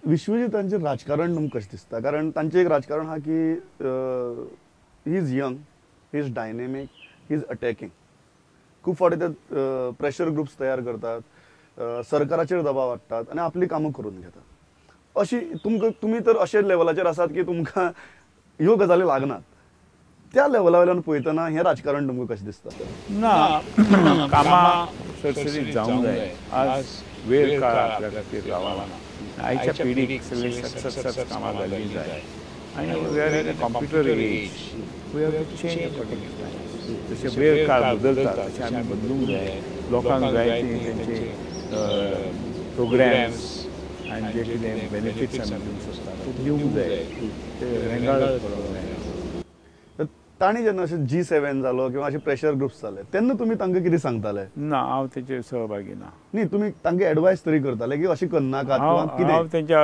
विश्वजितांचे राजकारण तुमकां कशें दिसता? कारण तांचें एक राजकारण आहा की he is young, he is dynamic, he is attacking. खूब फावटी ते प्रेशर ग्रुप्स तयार करतात, सरकाराचेर दबाव हाडटात आनी आपली कामां करून घेतात. अशी तुमी तर अशे लेवलाचेर आसात की तुमकां ह्यो गजाली लागनात. त्या लेवला वयल्यान पळयतना हें राजकारण तुमकां कशें दिसता? ना कामां सरसरीत जावंक जाय. आज वेळ काळ आपल्या खातीर रावना. आयच्या पिढीक सगळी सक्सेस कामां जाल्ली जाय. आनी we are in a computer age. We have to change according to time. जशें वेळ काळ बदलता तशें आमी बदलूंक जाय. लोकांक जाय ती तेंचे प्रोग्राम्स आनी जे कितें बेनिफिट्स आमी दिवंक शकता ते दिवंक जाय. ते रेंगाळत पडोंक जायना. ताणी जेन्ना अशें G7 जालो किंवा अशे प्रेशर ग्रुप्स जाले तेन्ना तुमी तांकां कितें सांगताले? ना हांव तेचे सहभागी ना. न्ही तुमी तांकां एडवायस तरी करताले की अशें करनाकात किंवा कितें? हांव तेंच्या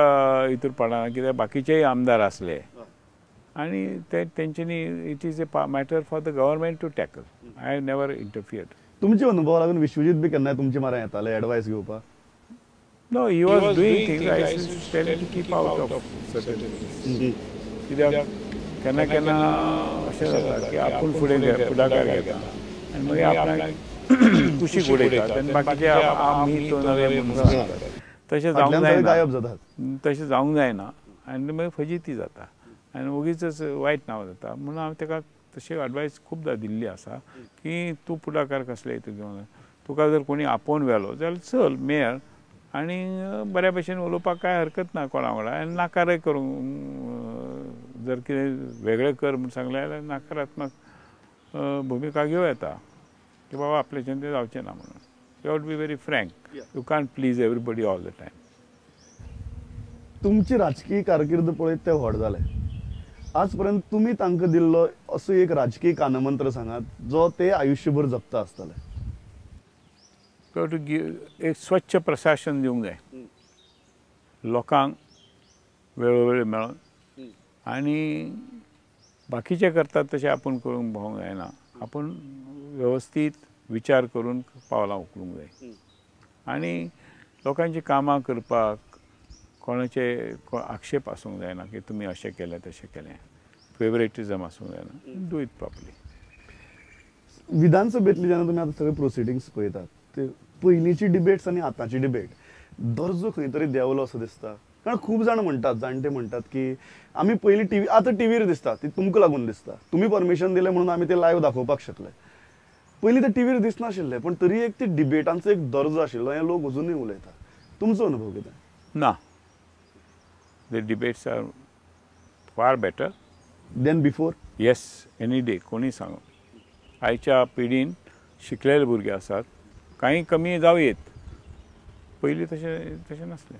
हितूर पडना कित्याक बाकीचेय आमदार आसले आनी तेंच्यांनी it is a matter for the government to tackle. I have never interfered. तुमच्या अनुभवा लागून विश्वजीत बी केन्नाय तुमच्या म्हऱ्यान येताले एडवायस घेवपाक? No, he was doing things. I used to tell him to keep out of certain things. कित्याक केन्ना केन्ना अशें जाता की आपूण फुडें फुडाकार घेता आनी मागीर आपणाक कुशीक उडयतात आनी बाकीचे आमी तो नवे म्हणून सांगतात. तशें जावंक जायना. गायब जातात. तशें जावंक जायना आनी मागीर फजिती जाता आनी उगीचच वायट नांव जाता. म्हणून हांव ताका तशी एडवायस खूबदां दिल्ली आसा की तूं फुडाकार कसले हितून घेवं. तुका जर कोणी आपोवन व्हेलो जाल्यार चल मेळ आनी बऱ्या भशेन उलोवपाक कांय हरकत ना कोणा वांगडा आनी नाकारय करूंक जर कितें वेगळें कर म्हूण सांगलें जाल्यार नाकारात्मक भुमिका घेवं येता की बाबा आपल्याच्यान तें जावचें ना म्हणून. You have to be very frank. You can't please everybody all the time. तुमची राजकीय कारकीर्द पळयत ते व्हड जाले. आज पर्यंत तुमी तांकां दिल्लो असो एक राजकीय कानमंत्र सांगात जो ते आयुश्यभर जगता आसतले. टू एक स्वच्छ प्रशासन दिवंक जाय लोकांक वेळोवेळी मेळोन आनी बाकीचे करतात तशें आपूण करूंक भोवंक जायना. आपूण वेवस्थीत विचार करून पावलां उखलूंक जाय आनी लोकांची कामां करपाक कोणाचे आक्षेप आसूंक जायना की तुमी अशें केलें तशें केलें. फेवरेटिजम आसूंक जायना. Do it properly. विधानसभेतली जेन्ना तुमी आतां सगळे प्रोसिडींग्स पळयतात ते पयलींची डिबेट्स आनी आतांची डिबेट दर्जो खंय तरी देंवलो असो दिसता. कारण खूब जाण म्हणटात जाणटे म्हणटात की आमी पयलीं टीव्ही आतां टीव्हीर दिसता ती तुमकां लागून दिसता. तुमी परमिशन दिलें म्हणून आमी ते लायव्ह दाखोवपाक शकले. पयलीं ते टीव्हीर दिसनाशिल्ले पूण तरी एक ती डिबेटांचो एक दर्जो आशिल्लो हे लोक अजुनूय उलयतात. तुमचो अनुभव कितें? ना. The debates are far better than before. Yes any day. कोणी सांगो आयच्या पिढीन शिकलेले भुरगे आसात. कांय कमी जावयेत. पयलीं तशें नासलें.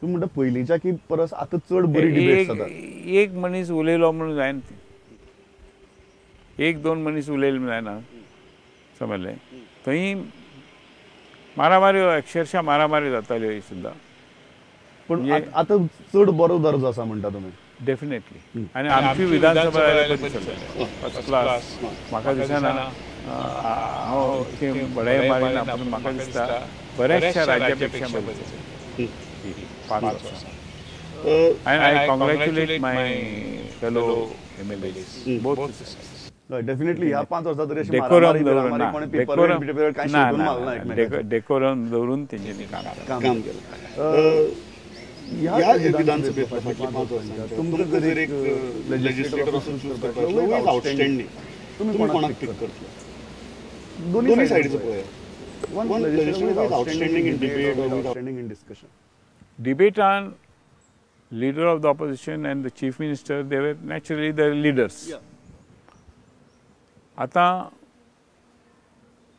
तूं म्हणटा पयलींच्या की परस आतां चड बरी डिबेट्स जातात. एक मनीस उलयलो म्हणून जायना तें. एक दोन मनीस उलयले जायना समजलें. थंय मारामाऱ्यो अक्षरशा मारामारी जाताल्यो सुद्दां. पूण आतां चड बरो दर्जो आसा म्हणटा तुमी. डेफिनेटली. आनी आमची विधानसभा फर्स्ट क्लास. म्हाका दिसना हांव बडाय मारिना पूण म्हाका दिसता बऱ्याचशा राज्या पेक्षा बरी 5 वर्सां. I congratulate my fellow MLAs both. Definitely ह्या 5 वर्सां तरी डेकोरम डेकोरम दवरून तेंच्यांनी काम केलें. ह्या विधानसभेत तुमकां जर एक लेजिस्लेटर असो चूज करपाक आउटस्टँडिंग तुमी कोणाक पिक करतले? दोन्ही सायडीचो पळय. One legislator is outstanding in debate और outstanding in discussion. Debatant, leader of the opposition and the chief minister, they were naturally the leaders. आता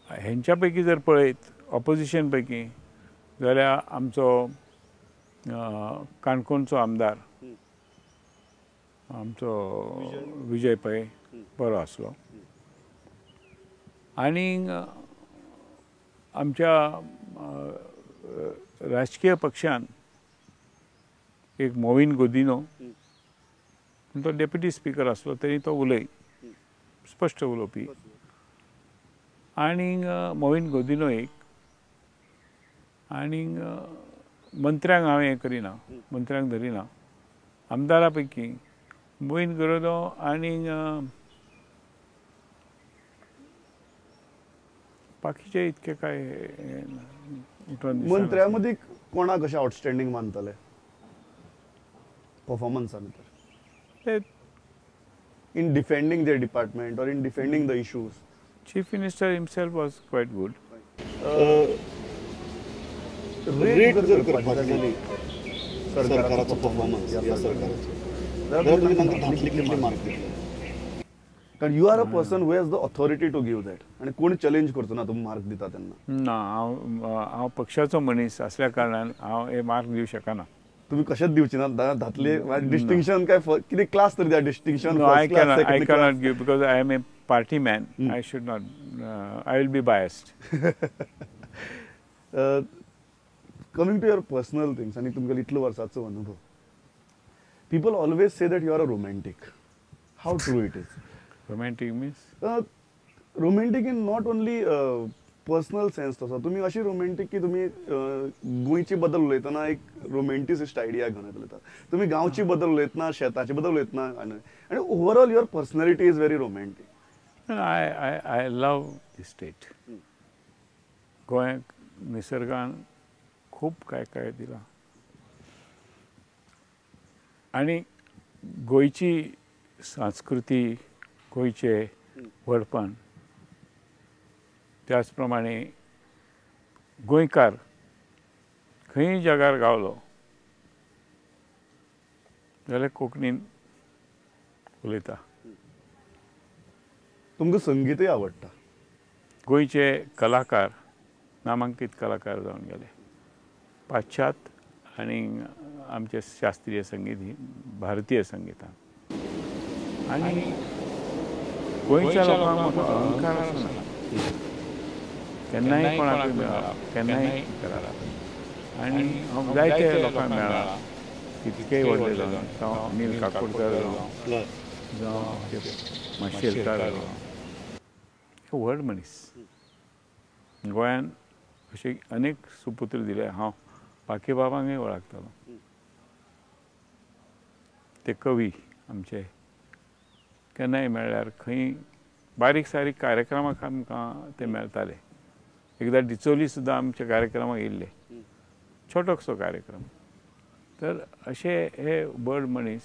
हेंच्या पैकी जर पळयत ऑपोजिशन पैकी जाल्यार आमचो काणकोणचो आमदार आमचो विजय पै बरो आसलो. आनी आमच्या राजकीय पक्षान एक मोविन गोदिनो तो डेप्युटी स्पीकर आसलो तरी तो स्पश्ट उलोवपी. आनी मोविन गोदिनो एक आनी मंत्र्यांक हांव हें करिना, मंत्र्यांक धरिना. आमदारा पैकी मोहीन गरोदो आनी बाकीचे इतके काय उठून दिसना. मंत्र्यामध्ये कोणाक अशें आउटस्टँडींग मानतले परफॉर्मन्सा भितर इन डिफेंडिंग देअर डिपार्टमेंट और in defending the issues? Chief minister himself was quiet good. Rate जर करपाची जाली सरकाराचो परफॉर्मन्स ह्या सरकाराचो जाल्यार तुमी तांकां धांतली कितली मार्क दितले? कारण you are a person who has the authority to give that, आनी कोण चॅलेंज करचो ना तुमी मार्क दिता तेन्ना. ना, हांव पक्षाचो मनीस असल्या कारणान हांव हे मार्क दिवं शकना. तुम्ही कशेंच दिवची ना धातले डिस्टिंक्शन काय कितें क्लास तरी द्या distinction? I cannot give because I am a party man. I should not. I will be biased. Coming to your personal things आणि तुमकां इतलो वर्साचो अनुभव, people always say that you are a romantic. How true it is? Romantic means? Romantic in not only personal sense तसो, तुम्ही अशी romantic की तुम्ही गोंयची बद्दल उलयतना एक रोमॅन्टिसिस्ट आयडिया घेवन येता. तुम्ही गांवची बद्दल उलयतना, शेताचे बद्दल उलयतना, आनी overall your personality is very romantic. I love the state. गोंयाक निसर्गान खूब काय काय दिलां आनी गोंयची संस्कृती, गोंयचे व्हडपण, त्याच प्रमाणे गोंयकार खंय जगार गावलो जाल्यार कोंकणीन उलयता. तुमकां संगीतय आवडटा? गोंयचे कलाकार नामांकीत कलाकार जावन गेले. पाश्चात्य आनी आमचे शास्त्रीय संगीत ही भारतीय संगीतान. आनी गोंयच्या लोकांक म्हाका अहंकार आसना, केन्नाय कोणाकूय मेळ्ळा, केन्नाय कराला. आनी हांव जायते लोकांक मेळ्ळा, कितकेय व्हडले जावन, जावं अनिल काकोडकर जावं माशेलकार जावं, व्हड मनीस. गोंयान अशे अनेक सुपुत्र दिले. हांव बाकी बाबांकय वळखतालो. ते कवी आमचे केन्नाय मेळ्ळ्यार खंय बारीक सारीक कार्यक्रमाक आमकां ते मेळटाले. एकदां डिचोली सुद्दां आमच्या कार्यक्रमाक येयल्ले, छोटोसो कार्यक्रम. तर अशे हे व्हड मनीस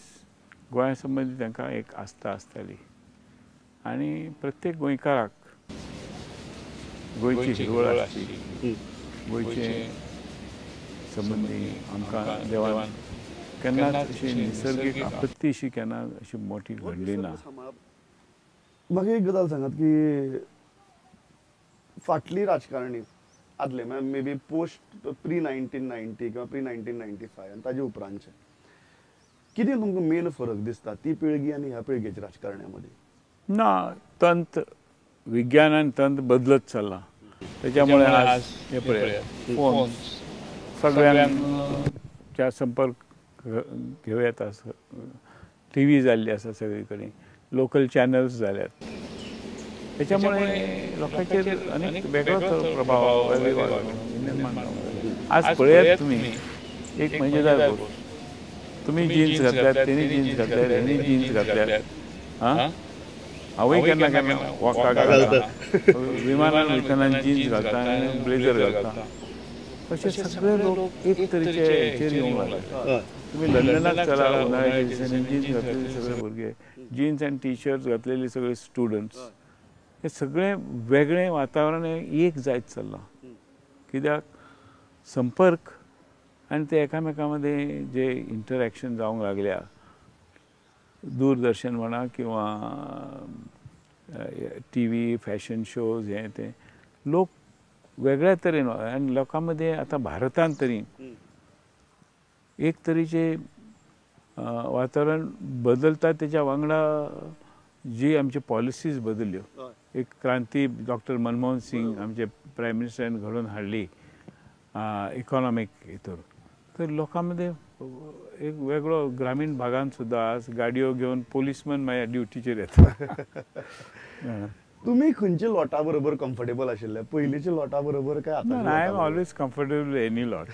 गोंया संबंदी तांकां एक आस्था आसताली. आनी प्रत्येक गोंयकाराक गोंयची हिरवळ आसली. गोंयचे संबंदी आमकां देवान केन्नाच अशी निसर्गीक आपत्ती अशी केन्ना अशी मोठी घडली ना. म्हाका एक गजाल सांगात की फाटली राजकारणी आदले मे बी पोस्ट प्री 1990 किंवा प्री 1995 आनी ताजे उपरांतचे कितें तुमकां मेन फरक दिसता ती पिळगी आनी ह्या पिळगेच्या राजकारण्या मदीं? ना, तंत विज्ञानान तंत बदलत चल्ला. त्याच्यामुळे आज हे पळय फोन सगळ्यांच्या संपर्क घेवं येता. टी व्ही जाल्ली आसा सगळे कडेन, लोकल चॅनल्स जाल्यात. त्याच्यामुळे लोकांचेर अनेक वेगळोच प्रभाव निर्माण जावंक. आज पळयात तुम्ही एक मजेदार गोष्ट, तुम्ही जीन्स घातल्यात, तेणी जीन्स घातल्यात, हेणी जीन्स घातल्यात. हांवूय केन्ना केन्ना वॉकाक घालता, विमानान वयतना जीन्स घालता आनी ब्लेझर घालता. अशे सगळे लोक एक तरेचे हेचेर येवंक लागले. तुम्ही लंडनाक चला, उन्हाळ्याच्या दिसांनी जीन्स घातलेले सगळे भुरगे, जीन्स आनी टी शर्ट घातलेले सगळे स्टुडंट्स, हे सगळे वेगळें वातावरण एक जायत चल्लां. कित्याक संपर्क आनी ते एकामेका मदें जे इंटरॅक्शन जावंक लागल्या, दूरदर्शन म्हणा किंवा टी व्ही, फॅशन शोज, हे ते लोक वेगळ्या तरेन. आनी लोकां मदें आतां भारतांत तरी एक तरेचे वातावरण बदलता. तेच्या वांगडा जी आमची पॉलिसीज बदल्यो, एक क्रांती डॉक्टर मनमोहन सिंग आमचे प्रायम मिनिस्टरान घडोवन हाडली इकॉनॉमीक हितूर. तर लोकां मदें एक वेगळो, ग्रामीण भागांत सुद्दां आज गाडयो घेवन पोलिसमॅन माझ्या ड्युटीचेर येता. तुम्ही खंयच्या लोटा बरोबर कम्फर्टेबल आशिल्ले, पयलींच्या लोटा बरोबर काय आतांच्या आय एम लोटा बरोबर? ऑलवेज कम्फर्टेबल एनी लॉट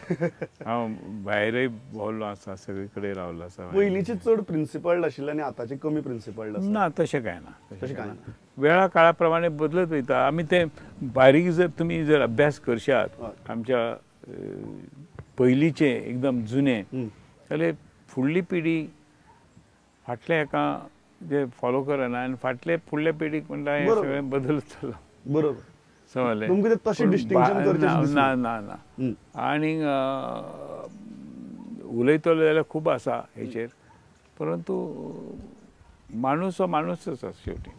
हांव भायरय भोंवलो आसा सगळे कडेन रावलो आसा पयलींचे चड प्रिन्सिपल्ड आशिल्ले आनी आतांचे कमी प्रिन्सिपल्ड आसा? ना तशें कांय ना तशें कांय ना. वेळा काळा प्रमाणे बदलत वयता आमी ते बारीक जर तुमी जर अभ्यास करशात हय. आमच्या पयलींचे एकदम जुने जाल्यार फुडली पिढी फाटल्या हेका जे फॉलो करना आनी फाटले फुडल्या पिढीक म्हणटा हें बरोबर. सगळें बदलत चल्लां बरोबर. समजलें तुमकां ते तशें डिस्टिंक्शन करचें ना दिसना. ना ना आनी उलयतलो जाल्यार खूब आसा हेचेर परंतु माणूस हो माणूसच आसा शेवटी